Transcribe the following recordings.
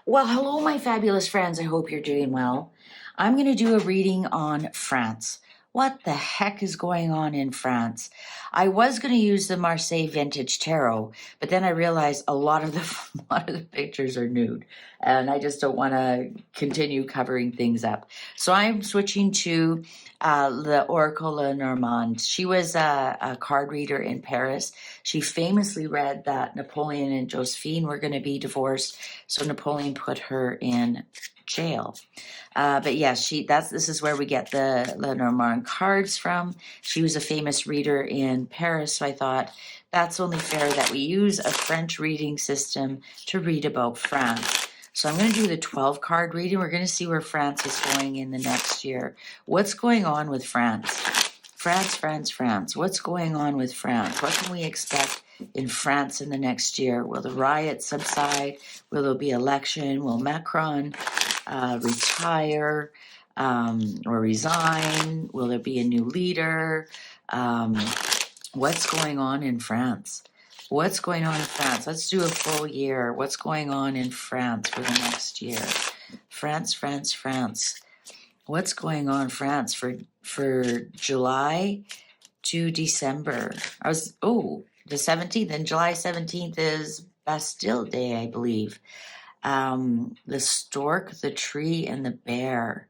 Well, hello, my fabulous friends. I hope you're doing well. I'm going to do a reading on France. What the heck is going on in France? I was going to use the Marseille Vintage Tarot, but then I realized a lot of the pictures are nude, and I just don't want to continue covering things up. So I'm switching to the Oracle Lenormand. She was a card reader in Paris. She famously read that Napoleon and Josephine were going to be divorced, so Napoleon put her in jail. But yeah, this is where we get the Lenormand cards from. She was a famous reader in Paris, so I thought that's only fair that we use a French reading system to read about France. So I'm going to do the 12 card reading. We're going to see where France is going in the next year. What's going on with France? France. What's going on with France? What can we expect in France in the next year? Will the riots subside? Will there be election? Will Macron retire or resign? Will there be a new leader? What's going on in France? What's going on in France? Let's do a full year. What's going on in France for the next year? France. What's going on in France for July to December? The 17th, and July 17th is Bastille Day, I believe. The stork, the tree, and the bear.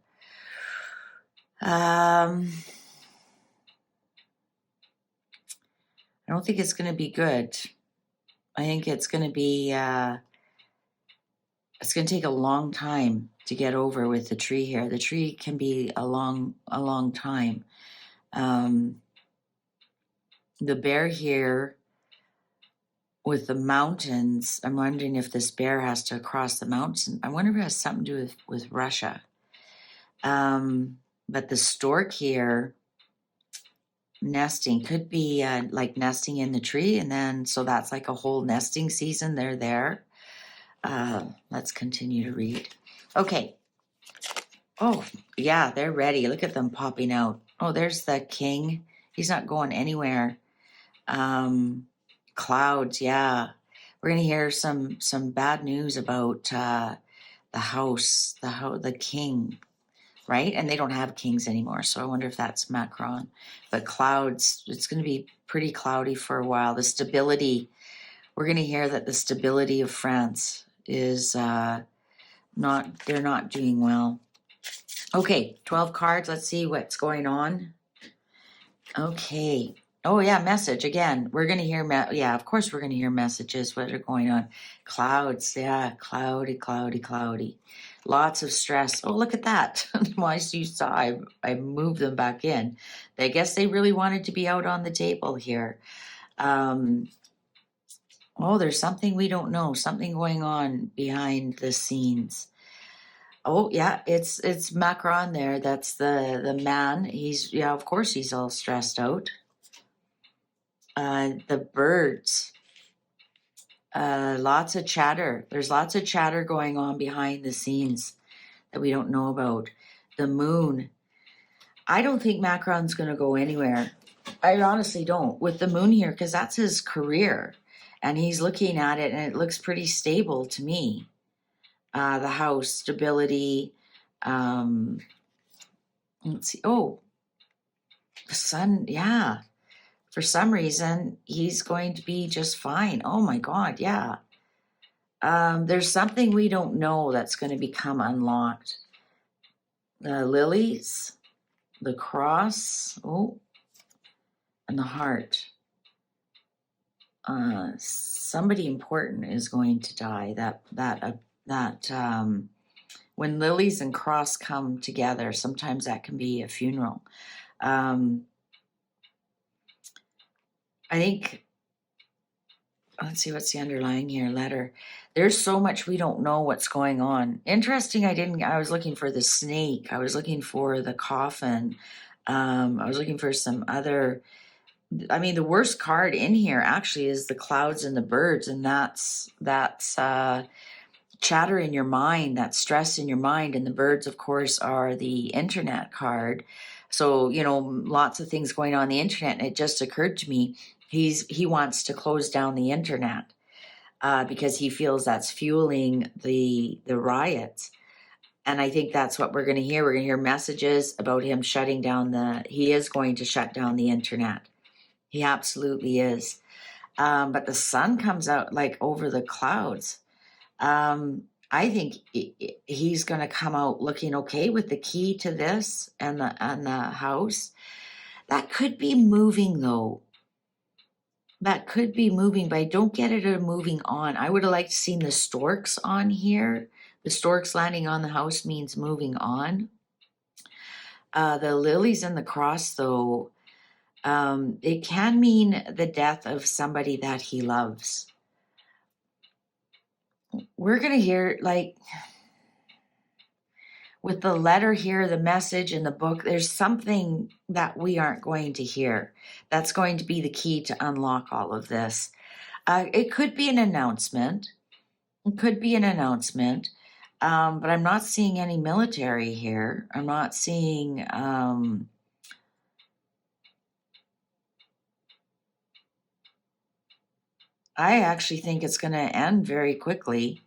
I don't think it's going to be good. I think it's going to be, it's going to take a long time to get over with the tree here. The tree can be a long time. The bear here with the mountains, I'm wondering if this bear has to cross the mountains. I wonder if it has something to do with Russia. But the stork here, nesting, could be like nesting in the tree, and then so that's like a whole nesting season. They're there. Let's continue to read. Okay. Oh, yeah, they're ready. Look at them popping out. Oh, there's the king. He's not going anywhere. Clouds, yeah. We're going to hear some bad news about the house, the king, right? And they don't have kings anymore, so I wonder if that's Macron. But clouds, it's going to be pretty cloudy for a while. The stability, we're going to hear that the stability of France is they're not doing well. Okay, 12 cards. Let's see what's going on. Okay. Oh, yeah, message. Again, we're going to hear, of course we're going to hear messages, what are going on. Clouds, yeah, cloudy. Lots of stress. Oh, look at that. Well, you saw, I moved them back in. I guess they really wanted to be out on the table here. Oh, there's something we don't know, something going on behind the scenes. Oh, yeah, it's Macron there. That's the man. Of course he's all stressed out. The birds, lots of chatter. There's lots of chatter going on behind the scenes that we don't know about. The moon. I don't think Macron's going to go anywhere. I honestly don't. With the moon here, because that's his career. And he's looking at it, and it looks pretty stable to me. The house, stability. Let's see. Oh, the sun. Yeah. For some reason, he's going to be just fine. Oh my God. Yeah. There's something we don't know that's going to become unlocked. The lilies, the cross. Oh, and the heart. Somebody important is going to die. When lilies and cross come together, sometimes that can be a funeral. I think, let's see what's the underlying here, letter. There's so much we don't know what's going on. Interesting, I was looking for the snake. I was looking for the coffin. I was looking for some other, the worst card in here actually is the clouds and the birds, and that's chatter in your mind, that stress in your mind. And the birds, of course, are the internet card. So, lots of things going on the internet. And it just occurred to me, he wants to close down the internet. because he feels that's fueling the riots. And I think that's what we're going to hear. We're going to hear messages about him shutting down he is going to shut down the internet. He absolutely is. But the sun comes out like over the clouds. I think he's going to come out looking okay with the key to this and the house. That could be moving though. That could be moving, but I don't get it moving on. I would have liked to seen the storks on here. The storks landing on the house means moving on. The lilies and the cross, though, it can mean the death of somebody that he loves. We're going to hear, like, with the letter here, the message in the book, there's something that we aren't going to hear. That's going to be the key to unlock all of this. It could be an announcement. It could be an announcement. But I'm not seeing any military here. I'm not seeing... I actually think it's going to end very quickly.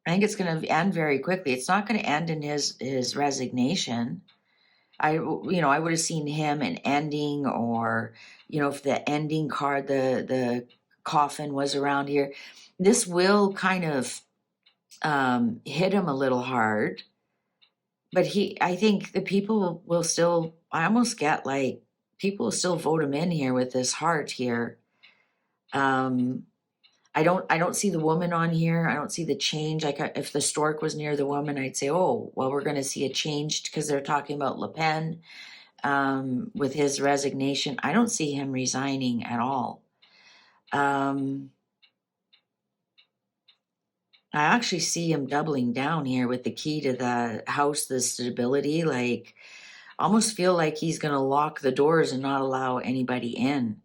I think it's going to end very quickly. It's not going to end in his resignation. I would have seen him an ending, or, if the ending card, the coffin was around here. This will kind of hit him a little hard, but I think the people will still, I almost get like, people will still vote him in here with this heart here. I don't see the woman on here. I don't see the change. Like, if the stork was near the woman, I'd say, oh, well, we're going to see a change, because they're talking about Le Pen with his resignation. I don't see him resigning at all. I actually see him doubling down here with the key to the house, the stability. Like, almost feel like he's going to lock the doors and not allow anybody in.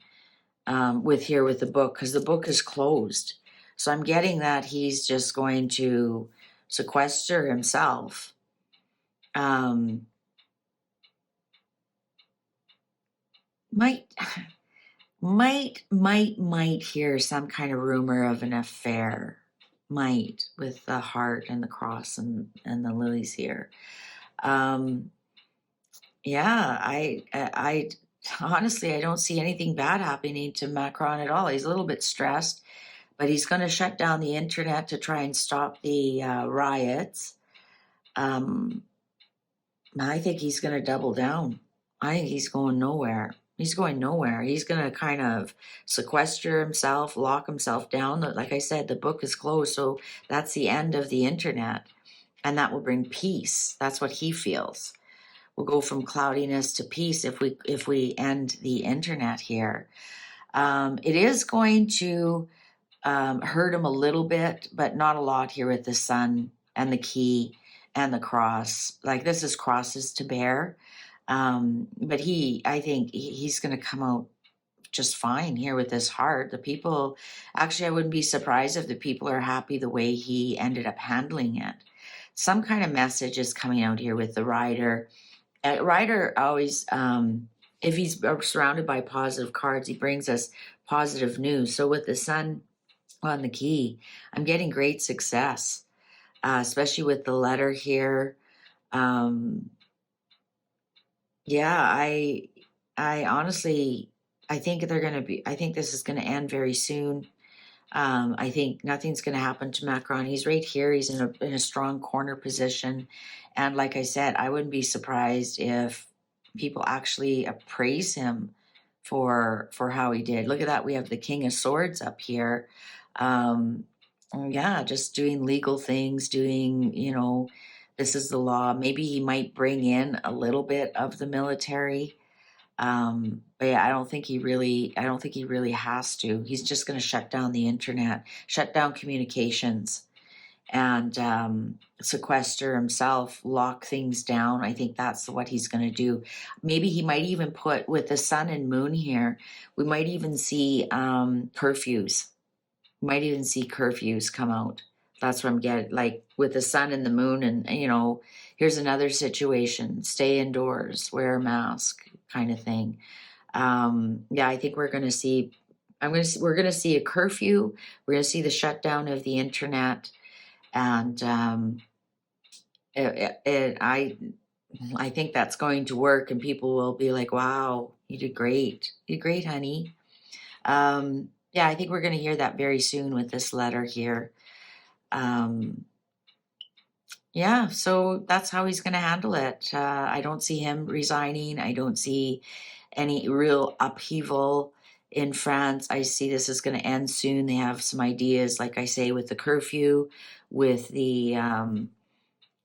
With the book, because the book is closed. So I'm getting that he's just going to sequester himself. Might hear some kind of rumor of an affair. Might, with the heart and the cross and the lilies here. Yeah, I honestly, I don't see anything bad happening to Macron at all. He's a little bit stressed, but he's going to shut down the internet to try and stop the riots. I think he's going to double down. I think he's going nowhere. He's going nowhere. He's going to kind of sequester himself, lock himself down. Like I said, the book is closed, so that's the end of the internet, and that will bring peace. That's what he feels. We'll go from cloudiness to peace if we end the internet here. It is going to hurt him a little bit, but not a lot here with the sun and the key and the cross. Like, this is crosses to bear. But I think he's going to come out just fine here with his heart. The people, actually, I wouldn't be surprised if the people are happy the way he ended up handling it. Some kind of message is coming out here with the rider. Rider always, if he's surrounded by positive cards, he brings us positive news. So with the sun on the key, I'm getting great success, especially with the letter here. I honestly, I think this is going to end very soon. I think nothing's going to happen to Macron. He's right here. He's in a strong corner position. And like I said, I wouldn't be surprised if people actually praise him for how he did. Look at that. We have the King of Swords up here. Just doing legal things, this is the law. Maybe he might bring in a little bit of the military. But yeah, I don't think he really has to. He's just going to shut down the internet, shut down communications, and sequester himself, lock things down. I think that's what he's going to do. Maybe he might even put, with the sun and moon here, we might even see curfews. We might even see curfews come out. That's what I'm getting, like with the sun and the moon, and here's another situation: stay indoors, wear a mask, kind of thing. I think we're going to see we're gonna see a curfew. We're gonna see the shutdown of the internet, and I think that's going to work, and people will be like, "Wow, you did great. You did great, honey." Yeah, I think we're gonna hear that very soon with this letter here. Yeah, so that's how he's going to handle it. I don't see him resigning. I don't see any real upheaval in France. I see this is going to end soon. They have some ideas, like I say, with the curfew, with the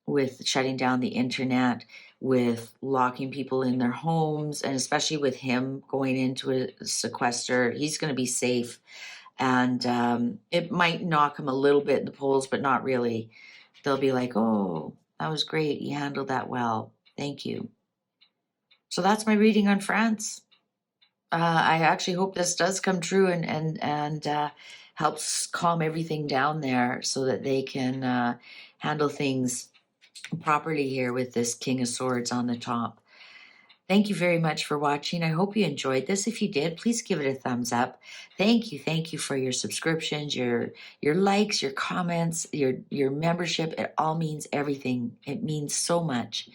with shutting down the internet, with locking people in their homes, and especially with him going into a sequester. He's going to be safe, and it might knock him a little bit in the polls, but not really. They'll be like, "Oh, that was great. You handled that well. Thank you." So that's my reading on France. I actually hope this does come true and helps calm everything down there so that they can handle things properly here with this King of Swords on the top. Thank you very much for watching. I hope you enjoyed this. If you did, please give it a thumbs up. Thank you for your subscriptions, your likes, your comments, your membership. It all means everything. It means so much.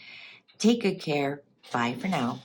Take good care. Bye for now.